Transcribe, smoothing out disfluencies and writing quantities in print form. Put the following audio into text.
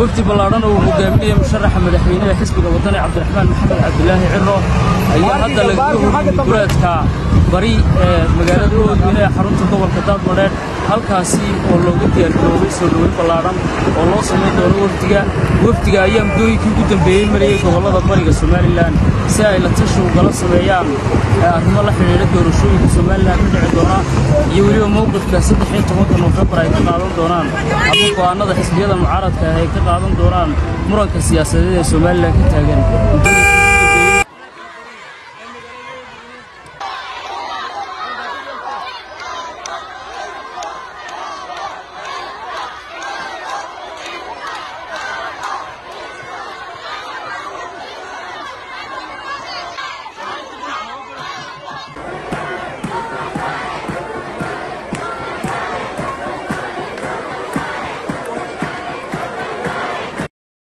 وفد بلاران ومقامية مشرح مدحوينة حزب الوطني عبد الرحمن محمد عبد الله عرو أيها هذا لقوه بلادك بري مقالة وين حرمت الدول كتاب مرير halkaasi oo looga diyaargaroobay soo dhaweyn ballaaran oo loo sameeyay dowladda wafdiga ayaa mudooyinkii ugu dambeeyay mariyay gobolada bariga Soomaaliland si ay la tashi uga sameeyaan arrimo la xiriira doorashooyinka Soomaaliland ka dhici doona iyo waliba mowqifka 13 November ay ka qaadan doonaan ama go'aanada xisbiyada mucaaradka ah ay ka qaadan doonaan muranka siyaasadeed ee Soomaaliland ka taagan